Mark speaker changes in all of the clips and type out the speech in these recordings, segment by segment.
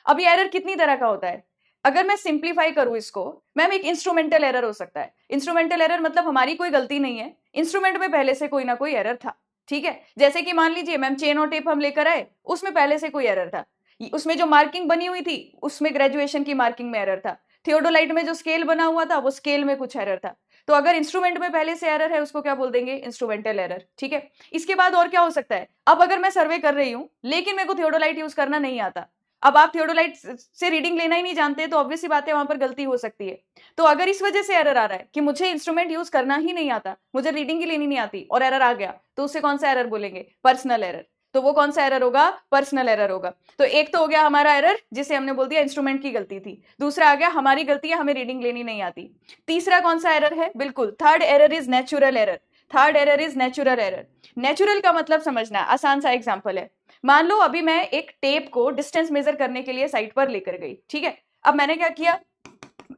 Speaker 1: अब ये एरर कितनी तरह का होता है, अगर मैं सिंप्लीफाई करूं इसको, मैम एक इंस्ट्रूमेंटल एरर हो सकता है। इंस्ट्रूमेंटल एरर मतलब हमारी कोई गलती नहीं है, इंस्ट्रूमेंट में पहले से कोई ना कोई एरर था, ठीक है। जैसे कि मान लीजिए मैम चेन और टेप हम लेकर आए, उसमें पहले से कोई एरर था, उसमें जो मार्किंग बनी हुई थी उसमें ग्रेजुएशन की मार्किंग में एरर था, थियोडोलाइट में जो स्केल बना हुआ था वो स्केल में कुछ एरर था। तो अगर इंस्ट्रूमेंट में पहले से एरर है उसको क्या बोल देंगे, इंस्ट्रूमेंटल एरर, ठीक है। इसके बाद और क्या हो सकता है, अब अगर मैं सर्वे कर रही हूं लेकिन मेरे को थियोडोलाइट यूज करना नहीं आता, अब आप थियोडोलाइट से रीडिंग लेना ही नहीं जानते, तो ऑब्वियस सी बात है वहां पर गलती हो सकती है। तो अगर इस वजह से एरर आ रहा है कि मुझे इंस्ट्रूमेंट यूज करना ही नहीं आता, मुझे रीडिंग ही लेनी नहीं आती और एरर आ गया, तो उससे कौन सा एरर बोलेंगे, पर्सनल एरर। तो वो कौन सा एरर होगा, पर्सनल एरर होगा। तो एक तो हो गया हमारा एरर जिसे हमने बोल दिया इंस्ट्रूमेंट की गलती थी, दूसरा आ गया हमारी गलती है, हमें रीडिंग लेनी नहीं आती। तीसरा कौन सा एरर है, बिल्कुल third error is natural error. Third error is natural error. Natural का मतलब समझना, आसान सा एग्जांपल है, मान लो अभी मैं एक टेप को डिस्टेंस मेजर करने के लिए साइट पर लेकर गई, ठीक है। अब मैंने क्या किया,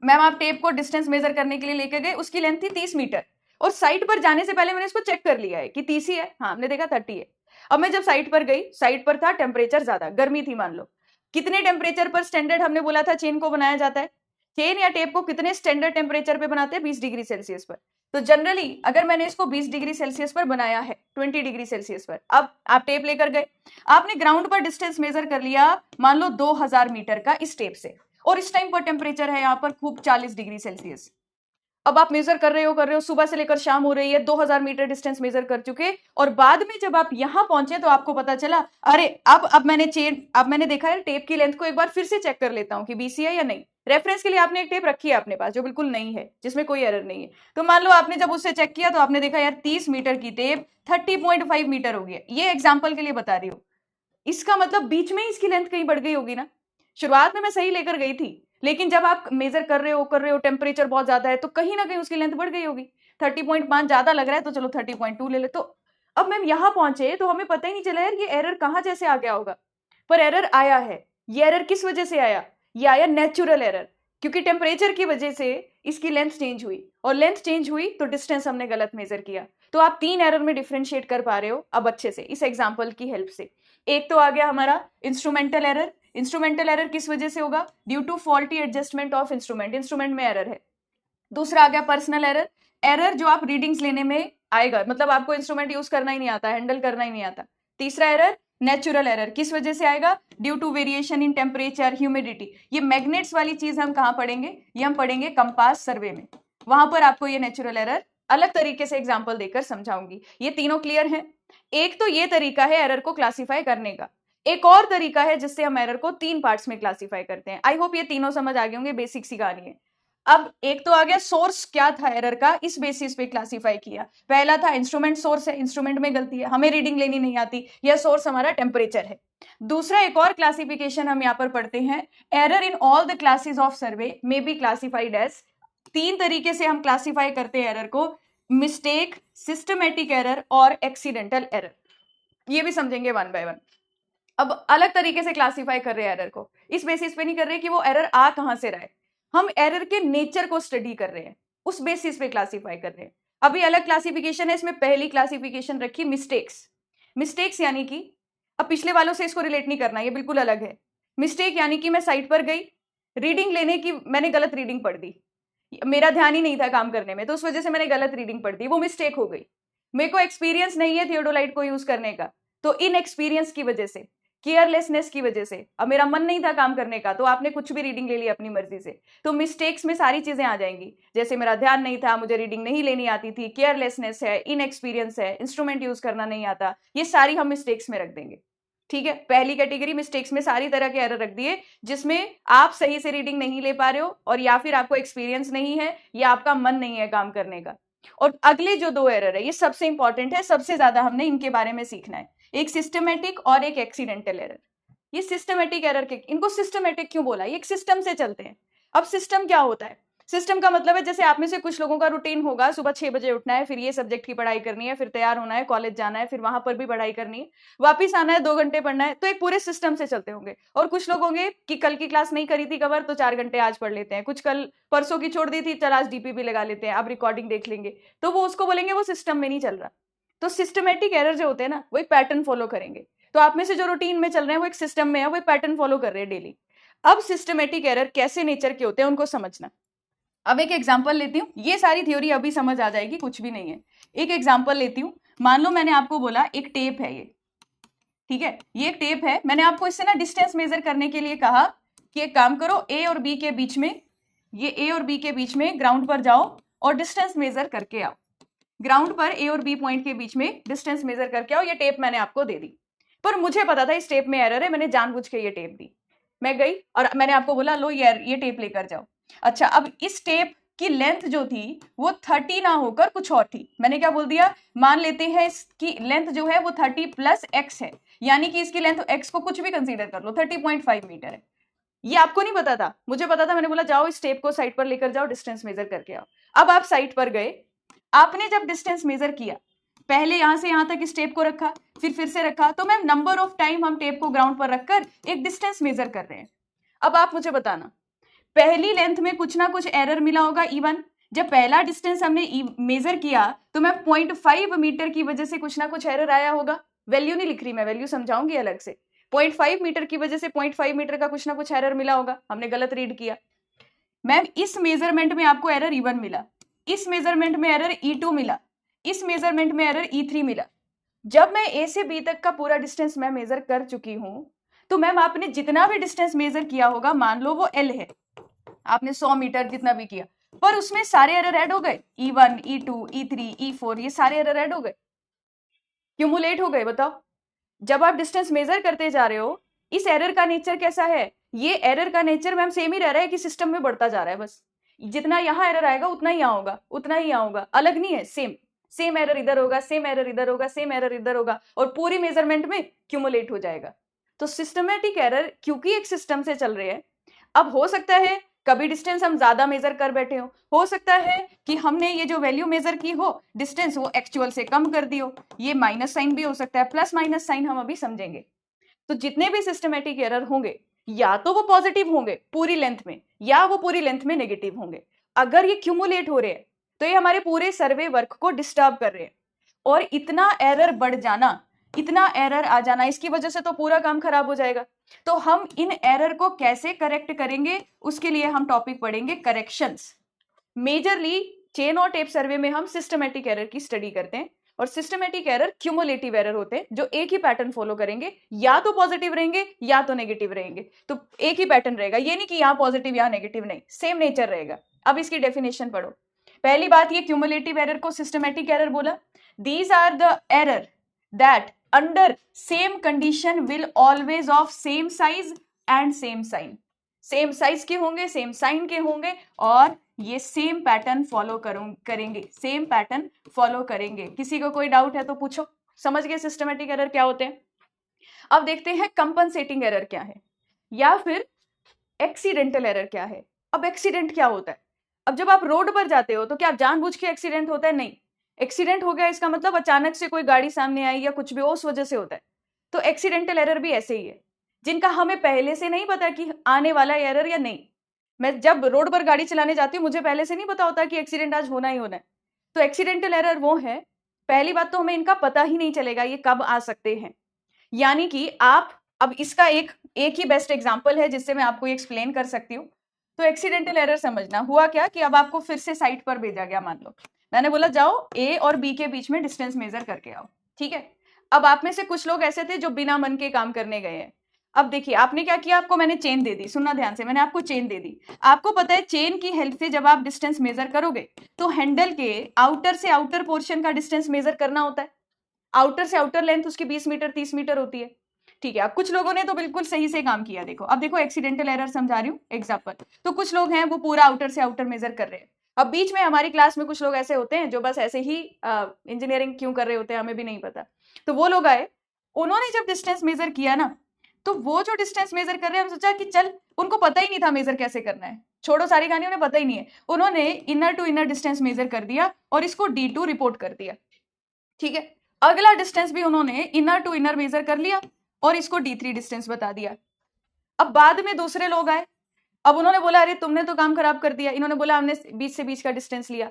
Speaker 1: मैम आप टेप को डिस्टेंस मेजर करने के लिए लेकर गए, उसकी लेंथ थी 30 मीटर, और साइट पर जाने से पहले मैंने इसको चेक कर लिया है कि 30 ही है, हाँ हमने देखा 30 है। अब मैं जब साइट पर गई, साइट पर था टेम्परेचर ज्यादा, गर्मी थी मान लो, कितने टेम्परेचर पर स्टैंडर्ड हमने बोला था चेन को बनाया जाता है, चेन या टेप को कितने स्टैंडर्ड टेम्परेचर पे बनाते हैं, 20 डिग्री सेल्सियस पर। तो जनरली अगर मैंने इसको 20 डिग्री सेल्सियस पर बनाया है, 20 डिग्री सेल्सियस पर, अब आप टेप लेकर गए, आपने ग्राउंड पर डिस्टेंस मेजर कर लिया मान लो 2000 मीटर का इस टेप से, और इस टाइम पर टेम्परेचर है यहाँ पर खूब 40 डिग्री सेल्सियस। अब आप मेजर कर रहे हो, सुबह से लेकर शाम हो रही है, 2000 मीटर डिस्टेंस मेजर कर चुके, और बाद में जब आप यहां पहुंचे तो आपको पता चला, अरे अब मैंने देखा है टेप की लेंथ को एक बार फिर से चेक कर लेता हूं कि बीसी है या नहीं। रेफरेंस के लिए आपने एक टेप रखी है अपने पास जो बिल्कुल नहीं है, जिसमें कोई एरर नहीं है, तो मान लो आपने जब उससे चेक किया तो आपने देखा यार 30 मीटर की टेप 30.5 मीटर हो गया। ये एग्जाम्पल के लिए बता रही हूँ, इसका मतलब बीच में ही इसकी लेंथ कहीं बढ़ गई होगी ना। शुरुआत में मैं सही लेकर गई थी, लेकिन जब आप मेजर कर रहे हो टेम्परेचर बहुत ज्यादा है तो कहीं ना कहीं उसकी लेंथ बढ़ गई होगी। 30.5 ज्यादा लग रहा है तो चलो 30.2 ले ले। तो अब मैम यहां पहुंचे तो हमें पता ही नहीं चला यार ये एरर कहां जैसे आ गया होगा, पर एरर आया है। ये एरर किस वजह से आया, ये आया नेचुरल एरर, क्योंकि टेम्परेचर की वजह से इसकी लेंथ चेंज हुई, और लेंथ चेंज हुई तो डिस्टेंस हमने गलत मेजर किया। तो आप 3 एरर में डिफ्रेंशिएट कर पा रहे हो अब अच्छे से इस एग्जाम्पल की हेल्प से। एक तो आ गया हमारा इंस्ट्रूमेंटल एरर। इंस्ट्रूमेंटल एरर किस वजह से होगा, due to faulty adjustment of instrument, instrument में एरर है। दूसरा आ गया पर्सनल एरर, एरर जो आप रीडिंग्स लेने में आएगा, मतलब आपको इंस्ट्रूमेंट यूज करना ही नहीं आता, हैंडल करना ही नहीं आता। तीसरा एरर नेचुरल एरर, किस वजह से आएगा, due to variation in temperature humidity. ये मैग्नेट्स वाली चीज हम कहां पढ़ेंगे, ये हम पढ़ेंगे कंपास सर्वे में, वहां पर आपको ये नेचुरल एरर अलग तरीके से एग्जाम्पल देकर समझाऊंगी। ये तीनों क्लियर है। एक तो ये तरीका है एरर को क्लासिफाई करने का, एक और तरीका है जिससे हम एरर को 3 पार्ट्स में क्लासिफाई करते हैं। आई होप ये तीनों समझ आ गए होंगे, बेसिक सी कहानी है। अब एक तो आ गया सोर्स क्या था एरर का, इस बेसिस पे क्लासिफाई किया। पहला था इंस्ट्रूमेंट सोर्स है, इंस्ट्रूमेंट में गलती है, हमें रीडिंग लेनी नहीं आती, यह सोर्स हमारा टेम्परेचर है। दूसरा एक और क्लासिफिकेशन हम यहाँ पर पढ़ते हैं, error in all the classes of survey may be classified as, 3 तरीके से हम क्लासिफाई करते हैं एरर को, मिस्टेक, सिस्टमेटिक एरर और एक्सीडेंटल एरर। ये भी समझेंगे वन बाय वन। अब अलग तरीके से क्लासिफाई कर रहे हैं एरर को, इस बेसिस पे नहीं कर रहे कि वो एरर आ कहां से रहा है, हम एरर के नेचर को स्टडी कर रहे हैं, उस बेसिस पे क्लासिफाई कर रहे हैं। अभी अलग क्लासिफिकेशन है, इसमें पहली क्लासिफिकेशन रखी मिस्टेक्स। मिस्टेक्स यानी कि, अब पिछले वालों से इसको रिलेट नहीं करना, ये बिल्कुल अलग है। मिस्टेक यानी कि मैं साइट पर गई, रीडिंग लेने की मैंने गलत रीडिंग पढ़ दी, मेरा ध्यान ही नहीं था काम करने में, तो उस वजह से मैंने गलत रीडिंग पढ़ दी, वो मिस्टेक हो गई। मेरे को एक्सपीरियंस नहीं है थियोडोलाइट को यूज करने का, तो इन एक्सपीरियंस की वजह से, केयरलेसनेस की वजह से, अब मेरा मन नहीं था काम करने का तो आपने कुछ भी रीडिंग ले ली अपनी मर्जी से, तो मिस्टेक्स में सारी चीजें आ जाएंगी, जैसे मेरा ध्यान नहीं था, मुझे रीडिंग नहीं लेनी आती थी, केयरलेसनेस है, इनएक्सपीरियंस है, इंस्ट्रूमेंट यूज करना नहीं आता, ये सारी हम मिस्टेक्स में रख देंगे। ठीक है, पहली कैटेगरी मिस्टेक्स में सारी तरह के एरर रख दिए जिसमें आप सही से रीडिंग नहीं ले पा रहे हो, और या फिर आपको एक्सपीरियंस नहीं है, या आपका मन नहीं है काम करने का। और अगले जो 2 एरर है ये सबसे इंपॉर्टेंट है, सबसे ज्यादा हमने इनके बारे में सीखना है, एक सिस्टमेटिक और एक एक्सीडेंटल एरर। ये सिस्टमेटिक एरर के, इनको सिस्टमेटिक क्यों बोला, ये एक सिस्टम से चलते हैं। अब सिस्टम क्या होता है, सिस्टम का मतलब है जैसे आप में से कुछ लोगों का रूटीन होगा, सुबह 6 बजे उठना है, फिर ये सब्जेक्ट की पढ़ाई करनी है, फिर तैयार होना है, कॉलेज जाना है, फिर वहां पर भी पढ़ाई करनी है, वापिस आना है, 2 घंटे पढ़ना है, तो एक पूरे सिस्टम से चलते होंगे। और कुछ लोग होंगे कि कल की क्लास नहीं करी थी कवर, तो 4 घंटे आज पढ़ लेते हैं, कुछ कल परसों की छोड़ दी थी, चल आज डीपीपी लगा लेते हैं, अब रिकॉर्डिंग देख लेंगे, तो वो उसको बोलेंगे वो सिस्टम में नहीं चल रहा। तो सिस्टमेटिक एरर जो होते हैं ना, वो एक पैटर्न फॉलो करेंगे। तो आप में से जो रूटीन में चल रहे हैं वो एक सिस्टम में है, वो एक पैटर्न फॉलो कर रहे हैं डेली। अब सिस्टमेटिक एरर कैसे नेचर के होते हैं उनको समझना। अब एक एग्जांपल लेती हूँ, ये सारी थ्योरी अभी समझ आ जाएगी, कुछ भी नहीं है। एक एग्जांपल लेती हूँ, मान लो मैंने आपको बोला एक टेप है ये, ठीक है, ये एक टेप है, मैंने आपको इससे ना डिस्टेंस मेजर करने के लिए कहा कि एक काम करो, ए और बी के बीच में, ये ए और बी के बीच में ग्राउंड पर जाओ और डिस्टेंस मेजर करके आओ। ग्राउंड पर ए और बी पॉइंट के बीच में डिस्टेंस मेजर करके आओ। ये टेप मैंने आपको दे दी, पर मुझे पता था इस टेप में एरर है, मैंने जानबूझ के ये टेप दी। मैं गई और मैंने आपको बोला लो ये टेप लेकर जाओ। अच्छा, अब इस टेप की लेंथ जो थी वो 30 ना होकर कुछ और थी। मैंने क्या बोल दिया, मान लेते हैं इसकी लेंथ जो है वो 30 प्लस एक्स है, यानी कि इसकी लेंथ एक्स को कुछ भी कंसीडर कर लो, 30.5 मीटर है। ये आपको नहीं पता था, मुझे पता था। मैंने बोला जाओ इस टेप को साइड पर लेकर जाओ, डिस्टेंस मेजर करके आओ। अब आप साइड पर गए, आपने जब डिस्टेंस मेजर किया, पहले यहां से यहां तक इस टेप को रखा, फिर से रखा, तो मैम नंबर ऑफ टाइम हम टेप को ग्राउंड पर रखकर एक डिस्टेंस मेजर कर रहे हैं। अब आप मुझे बताना, पहली लेंथ में कुछ ना कुछ एरर मिला होगा इवन। जब पहला डिस्टेंस हमने मेजर किया तो मैं 0.5 मीटर की वजह से कुछ ना कुछ एरर आया होगा। वैल्यू नहीं लिख रही मैं, वैल्यू समझाऊंगी अलग से। 0.5 मीटर की वजह से 0.5 मीटर का कुछ ना कुछ एरर मिला होगा, हमने गलत रीड किया। मैम इस मेजरमेंट में आपको एरर E1 मिला, इस मेजरमेंट में एरर E2 मिला, इस मेजरमेंट में एरर E3 मिला। जब मैं ए से बी तक का पूरा डिस्टेंस मैं मेजर कर चुकी हूं, तो मैम आपने जितना भी डिस्टेंस मेजर किया होगा, मान लो वो L है, आपने 100 मीटर जितना भी किया, पर उसमें सारे एरर ऐड हो गए, E1, E2, E3, E4, ये सारे एरर ऐड हो गए, क्यूमुलेट हो गए। बताओ, जब आप डिस्टेंस मेजर करते जा रहे हो, इस एरर का नेचर कैसा है? ये एरर का नेचर मैम सेम ही रह रहा है कि सिस्टम में बढ़ता जा रहा है, बस जितना यहां एरर आएगा उतना ही यहाँ होगा, उतना ही यहाँ होगा, अलग नहीं है, सेम एरर इधर होगा, सेम एरर इधर होगा, सेम एरर इधर होगा, और पूरी मेजरमेंट में क्यूमुलेट हो जाएगा। तो सिस्टमेटिक एरर क्योंकि एक सिस्टम से चल रहे हैं, अब हो सकता है कभी डिस्टेंस हम ज्यादा मेजर कर बैठे हो सकता है कि हमने ये जो वैल्यू मेजर की हो डिस्टेंस वो एक्चुअल से कम कर दी हो, ये माइनस साइन भी हो सकता है, प्लस माइनस साइन हम अभी समझेंगे। तो जितने भी सिस्टमेटिक एरर होंगे, या तो वो पॉजिटिव होंगे पूरी लेंथ में, या वो पूरी लेंथ में नेगेटिव होंगे। अगर ये क्यूमुलेट हो रहे हैं तो ये हमारे पूरे सर्वे वर्क को डिस्टर्ब कर रहे हैं, और इतना एरर बढ़ जाना, इतना एरर आ जाना, इसकी वजह से तो पूरा काम खराब हो जाएगा। तो हम इन एरर को कैसे करेक्ट करेंगे, उसके लिए हम टॉपिक पढ़ेंगे करेक्शंस। मेजरली चेन और टेप सर्वे में हम सिस्टमेटिक एरर की स्टडी करते हैं, और सिस्टमेटिक एरर क्यूमुलेटिव एरर होते हैं जो एक ही पैटर्न फॉलो करेंगे, या तो पॉजिटिव रहेंगे या तो नेगेटिव रहेंगे। तो एक ही पैटर्न रहेगा, ये नहीं कि यहाँ पॉजिटिव यहाँ नेगेटिव, नहीं, सेम नेचर रहेगा। अब इसकी डेफिनेशन पढ़ो। पहली बात, ये क्यूमुलेटिव एरर को सिस्टमेटिक एरर बोला। These are the error that under same condition will always of same size and same sign. Same size के होंगे, सेम साइन के होंगे, और ये सेम पैटर्न फॉलो करेंगे, सेम पैटर्न फॉलो करेंगे। किसी को कोई डाउट है तो पूछो। समझ गए सिस्टमेटिक एरर क्या होते हैं? अब देखते हैं कंपनसेटिंग एरर क्या है, या फिर एक्सीडेंटल एरर क्या है। अब एक्सीडेंट क्या होता है? अब जब आप रोड पर जाते हो तो क्या जानबूझ के एक्सीडेंट होता है? नहीं। एक्सीडेंट हो गया इसका मतलब अचानक से कोई गाड़ी सामने आई या कुछ भी, उस वजह से होता है। तो एक्सीडेंटल एरर भी ऐसे ही है, जिनका हमें पहले से नहीं पता कि आने वाला एरर या नहीं। मैं जब रोड पर गाड़ी चलाने जाती हूँ, मुझे पहले से नहीं पता होता कि एक्सीडेंट आज होना ही होना है। तो एक्सीडेंटल एरर वो है, पहली बात तो हमें इनका पता ही नहीं चलेगा ये कब आ सकते हैं। यानी कि आप, अब इसका एक ही बेस्ट एग्जांपल है जिससे मैं आपको एक्सप्लेन कर सकती हूँ। तो एक्सीडेंटल एरर समझना, हुआ क्या कि अब आपको फिर से साइट पर भेजा गया, मान लो मैंने बोला जाओ ए और बी के बीच में डिस्टेंस मेजर करके आओ, ठीक है। अब आप में से कुछ लोग ऐसे थे जो बिना मन के काम करने गए हैं। अब देखिए आपने क्या किया, आपको मैंने चेन दे दी, सुनना ध्यान से, मैंने आपको चेन दे दी। आपको पता है चेन की हेल्प से जब आप डिस्टेंस मेजर करोगे तो हैंडल के आउटर से आउटर पोर्शन का डिस्टेंस मेजर करना होता है। आउटर से आउटर लेंथ उसकी 20 मीटर 30 मीटर होती है, ठीक है। अब कुछ लोगों ने तो बिल्कुल सही से काम किया, देखो अब देखो एक्सीडेंटल एरर समझा रही हूँ एग्जाम्पल। तो कुछ लोग हैं वो पूरा आउटर से आउटर मेजर कर रहे हैं। अब बीच में हमारी क्लास में कुछ लोग ऐसे होते हैं जो बस ऐसे ही इंजीनियरिंग क्यों कर रहे होते हैं हमें भी नहीं पता। तो वो लोग आए, उन्होंने जब डिस्टेंस मेजर किया ना, तो वो जो डिस्टेंस मेजर कर रहे हैं, हम सोचा कि चल, उनको पता ही नहीं था मेजर कैसे करना है, छोड़ो सारी कहानी, उन्हें पता ही नहीं है। उन्होंने inner to inner distance measure कर दिया और इसको D2 रिपोर्ट कर दिया, ठीक है। अगला डिस्टेंस भी उन्होंने इनर टू इनर मेजर कर लिया और इसको D3 डिस्टेंस बता दिया। अब बाद में दूसरे लोग आए, अब उन्होंने बोला अरे तुमने तो काम खराब कर दिया। इन्होंने बोला हमने बीच से बीच का डिस्टेंस लिया।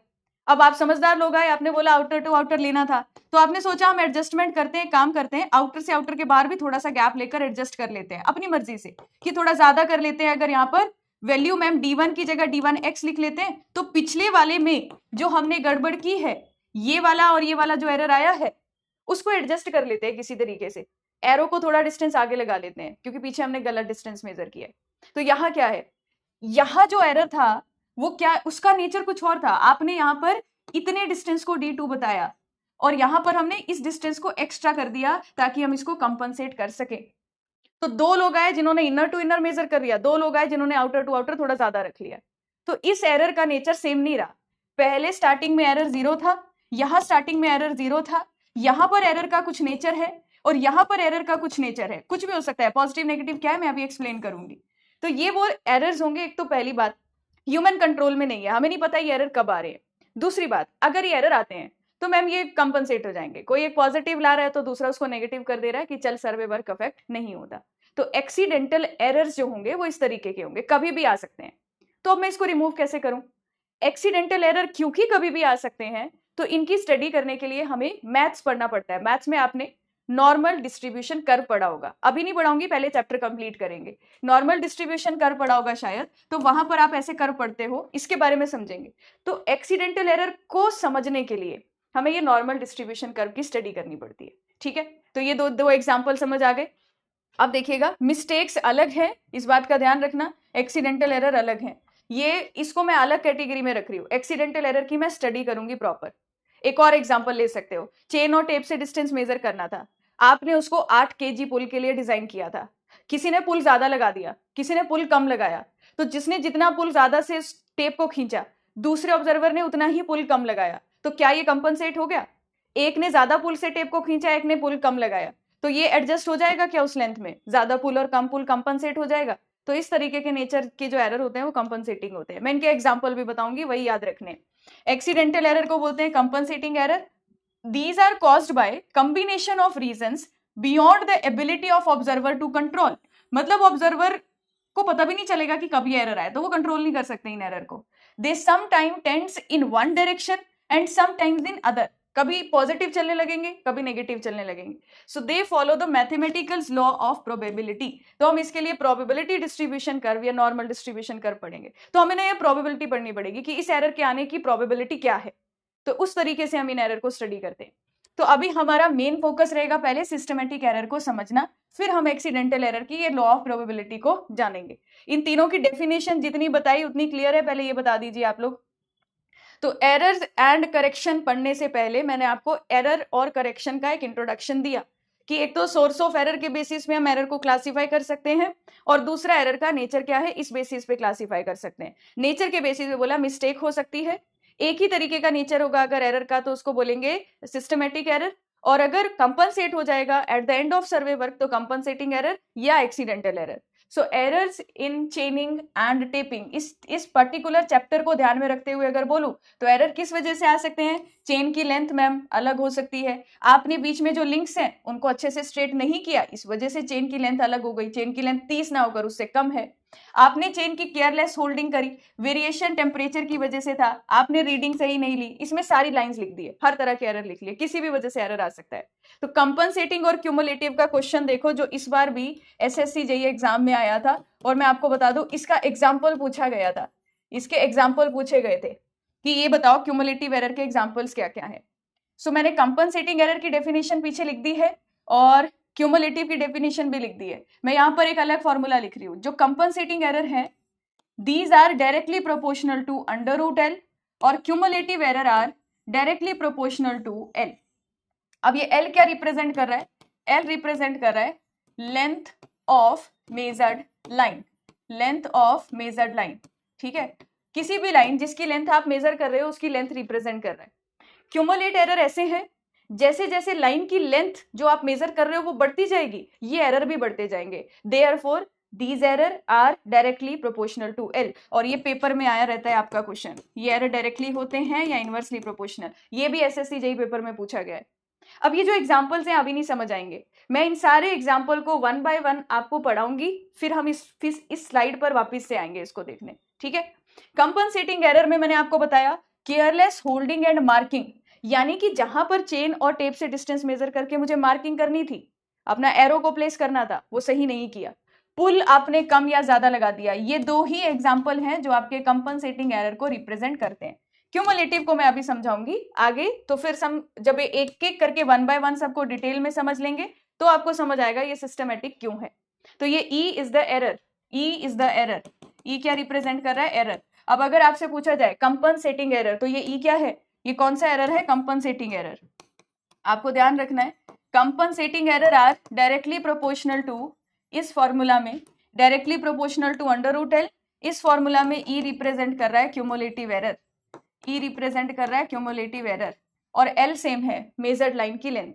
Speaker 1: अब आप समझदार लोग आए, आपने बोला आउटर टू आउटर लेना था, तो आपने सोचा हम एडजस्टमेंट करते हैं, काम करते हैं, आउटर से आउटर के बाहर भी थोड़ा सा गैप लेकर एडजस्ट कर लेते हैं अपनी मर्जी से कि थोड़ा ज्यादा कर लेते हैं। अगर यहाँ पर वैल्यू मैम d1 की जगह d1x लिख लेते हैं, तो पिछले वाले में जो हमने गड़बड़ की है, ये वाला और ये वाला जो एरर आया है, उसको एडजस्ट कर लेते हैं किसी तरीके से। एरो को थोड़ा डिस्टेंस आगे लगा लेते हैं क्योंकि पीछे हमने गलत डिस्टेंस मेजर किया है। तो यहाँ क्या है, यहाँ जो एरर था वो क्या, उसका नेचर कुछ और था। आपने यहाँ पर इतने डिस्टेंस को d2 बताया और यहाँ पर हमने इस डिस्टेंस को एक्स्ट्रा कर दिया ताकि हम इसको कंपनसेट कर सके। तो दो लोग आए जिन्होंने इनर टू इनर मेजर कर लिया, दो लोग आए जिन्होंने आउटर टू आउटर थोड़ा ज्यादा रख लिया। तो इस एरर का नेचर सेम नहीं रहा। पहले स्टार्टिंग में एरर 0 था, यहाँ स्टार्टिंग में एरर 0 था, यहाँ पर एरर का कुछ नेचर है और यहाँ पर एरर का कुछ नेचर है, कुछ भी हो सकता है, पॉजिटिव नेगेटिव क्या है मैं अभी एक्सप्लेन करूंगी। तो ये वो एरर्स होंगे। एक तो पहली बात, ह्यूमन कंट्रोल में नहीं है, हमें नहीं पता ये एरर कब आ रहे हैं। दूसरी बात, अगर ये एरर आते हैं तो मैम ये कंपनसेट हो जाएंगे। कोई एक पॉजिटिव ला रहा है तो दूसरा उसको नेगेटिव कर दे रहा है कि चल सर्वे वर्क अफेक्ट नहीं होता। तो एक्सीडेंटल एरर्स जो होंगे वो इस तरीके के होंगे, कभी भी आ सकते हैं। तो अब मैं इसको रिमूव कैसे करूं? एक्सीडेंटल एरर क्योंकि कभी भी आ सकते हैं, तो इनकी स्टडी करने के लिए हमें मैथ्स पढ़ना पड़ता है। मैथ्स में आपने नॉर्मल डिस्ट्रीब्यूशन कर्व पढ़ा होगा, अभी नहीं पढ़ाऊंगी, पहले चैप्टर कंप्लीट करेंगे। नॉर्मल डिस्ट्रीब्यूशन कर्व पढ़ा होगा शायद, तो वहां पर आप ऐसे कर्व पढ़ते हो, इसके बारे में समझेंगे। तो एक्सीडेंटल एरर को समझने के लिए हमें ये नॉर्मल डिस्ट्रीब्यूशन कर्व की स्टडी करनी पड़ती है, ठीक है। तो ये दो एग्जाम्पल समझ आ गए। अब देखिएगा, मिस्टेक्स अलग है, इस बात का ध्यान रखना, एक्सीडेंटल एरर अलग है। ये इसको मैं अलग कैटेगरी में रख रही हूँ, एक्सीडेंटल एरर की मैं स्टडी करूंगी प्रॉपर। एक और एग्जांपल ले सकते हो, चेन और टेप से डिस्टेंस मेजर करना था, आपने उसको 8 kg पुल के लिए डिजाइन किया था, किसी ने पुल ज्यादा लगा दिया, किसी ने पुल कम लगाया। तो जिसने जितना पुल ज्यादा से टेप को खींचा, दूसरे ऑब्जर्वर ने उतना ही पुल कम लगाया, तो क्या ये कंपनसेट हो गया? एक ने ज्यादा पुल से टेप को खींचा, एक ने पुल कम लगाया, तो ये एडजस्ट हो जाएगा क्या उस लेंथ में? ज्यादा पुल और कम पुल कंपनसेट हो जाएगा। तो इस तरीके के नेचर के जो एरर होते हैं वो कंपनसेटिंग होते हैं। मैं इनके एग्जांपल भी बताऊंगी, वही याद रखने। एक्सीडेंटल एरर को बोलते हैं compensating error. These are caused by combination of reasons beyond the ability of observer to control। मतलब ऑब्जर्वर को पता भी नहीं चलेगा कि कब ये एरर आया, तो वो कंट्रोल नहीं कर सकते इन एरर को। They sometime tends in one direction and sometimes in other। कभी पॉजिटिव चलने लगेंगे, कभी नेगेटिव चलने लगेंगे। So they follow the mathematical law of probability. तो हम इसके लिए प्रोबेबिलिटी डिस्ट्रीब्यूशन कर्व या नॉर्मल डिस्ट्रीब्यूशन कर्व पढ़ेंगे। तो हमें ना ये प्रोबेबिलिटी पढ़नी पड़ेगी कि इस एरर के आने की प्रोबेबिलिटी क्या है। तो उस तरीके से हम इन एरर को स्टडी करते हैं। तो अभी हमारा मेन फोकस रहेगा पहले सिस्टमेटिक एरर को समझना, फिर हम एक्सीडेंटल एरर की ये लॉ ऑफ प्रोबेबिलिटी को जानेंगे। इन तीनों की डेफिनेशन जितनी बताई उतनी क्लियर है, पहले ये बता दीजिए आप लोग। तो एरर्स एंड करेक्शन पढ़ने से पहले मैंने आपको एरर और करेक्शन का एक इंट्रोडक्शन दिया कि एक तो सोर्स ऑफ एरर के बेसिस में हम एरर को क्लासिफाई कर सकते हैं, और दूसरा एरर का नेचर क्या है इस बेसिस पे क्लासिफाई कर सकते हैं। नेचर के बेसिस पे बोला मिस्टेक हो सकती है, एक ही तरीके का नेचर होगा अगर एरर का, तो उसको बोलेंगे सिस्टमेटिक एरर, और अगर कंपनसेट हो जाएगा at the end of survey work तो कंपनसेटिंग एरर या accidental error. So errors in chaining and taping, इस पर्टिकुलर चैप्टर को ध्यान में रखते हुए अगर बोलूं तो एरर किस वजह से आ सकते हैं? चेन की लेंथ मैम अलग हो सकती है, आपने बीच में जो लिंक्स हैं उनको अच्छे से स्ट्रेट नहीं किया, इस वजह से चेन की लेंथ अलग हो गई, चेन की लेंथ 30 ना होकर उससे कम है। आपने चेन की केयरलेस होल्डिंग करी, वेरिएशन टेम्परेचर की वजह से था, आपने रीडिंग सही नहीं ली, इसमें सारी लाइंस लिख दी है, हर तरह के एरर लिख लिए, किसी भी वजह से एरर आ सकता है। तो कंपनसेटिंग और क्यूमुलेटिव का क्वेश्चन देखो जो इस बार भी एसएससी जेईई एग्जाम में आया था, और मैं आपको बता दूं इसका एग्जाम्पल पूछा गया था, इसके एग्जाम्पल पूछे गए थे कि ये बताओ क्यूमुलेटिव एरर के एग्जाम्पल्स क्या क्या है। सो मैंने कंपनसेटिंग एरर की डेफिनेशन पीछे लिख दी है और क्यूमुलेटिव की डेफिनेशन भी लिख दी है। मैं यहाँ पर एक अलग फॉर्मूला लिख रही हूँ। जो कंपनसेटिंग एरर है, these are directly proportional to √L, और cumulative error are directly proportional to L। अब ये L क्या रिप्रेजेंट कर रहा है? L रिप्रेजेंट कर रहा है length of measured line, length of measured line, ठीक है। किसी भी लाइन जिसकी लेंथ आप मेजर कर रहे हो उसकी लेंथ रिप्रेजेंट कर रहा है। क्यूमुलेट एरर ऐसे है, जैसे जैसे लाइन की लेंथ जो आप मेजर कर रहे हो वो बढ़ती जाएगी, ये एरर भी बढ़ते जाएंगे। Therefore these error are directly proportional to L। और ये पेपर में आया रहता है आपका क्वेश्चन, ये एरर डायरेक्टली होते हैं या इनवर्सली प्रोपोर्शनल, ये भी एसएससी जेईई पेपर में पूछा गया है। अब ये जो एग्जाम्पल्स हैं अभी नहीं समझ आएंगे, मैं इन सारे एग्जाम्पल को 1 by 1 आपको पढ़ाऊंगी, फिर हम इस स्लाइड पर वापस से आएंगे इसको देखने, ठीक है। कंपनसेटिंग एरर में मैंने आपको बताया केयरलेस होल्डिंग एंड मार्किंग, यानी कि जहां पर चेन और टेप से डिस्टेंस मेजर करके मुझे मार्किंग करनी थी, अपना एरो को प्लेस करना था, वो सही नहीं किया। पुल आपने कम या ज्यादा लगा दिया। ये दो ही एग्जाम्पल हैं जो आपके कंपनसेटिंग एरर को रिप्रेजेंट करते हैं। क्यूमुलेटिव को मैं अभी समझाऊंगी आगे, तो फिर जब एक एक करके 1 बाय 1 सबको डिटेल में समझ लेंगे तो आपको समझ आएगा ये सिस्टमेटिक क्यों है। तो ये E is the error, E is the error. E क्या रिप्रेजेंट कर रहा है? एरर। अब अगर आपसे पूछा जाए कंपनसेटिंग एरर, तो ये E क्या है? ये कौन सा एरर है? Compensating error. आपको ध्यान रखना है, compensating error are directly proportional to, इस फॉर्मूला में डायरेक्टली प्रोपोर्शनल टू √L। इस फॉर्मूला में E रिप्रेजेंट कर रहा है क्यूमुलेटिव एरर, E रिप्रेजेंट कर रहा है क्यूमुलेटिव एरर, और L सेम है मेजर्ड लाइन की लेंथ।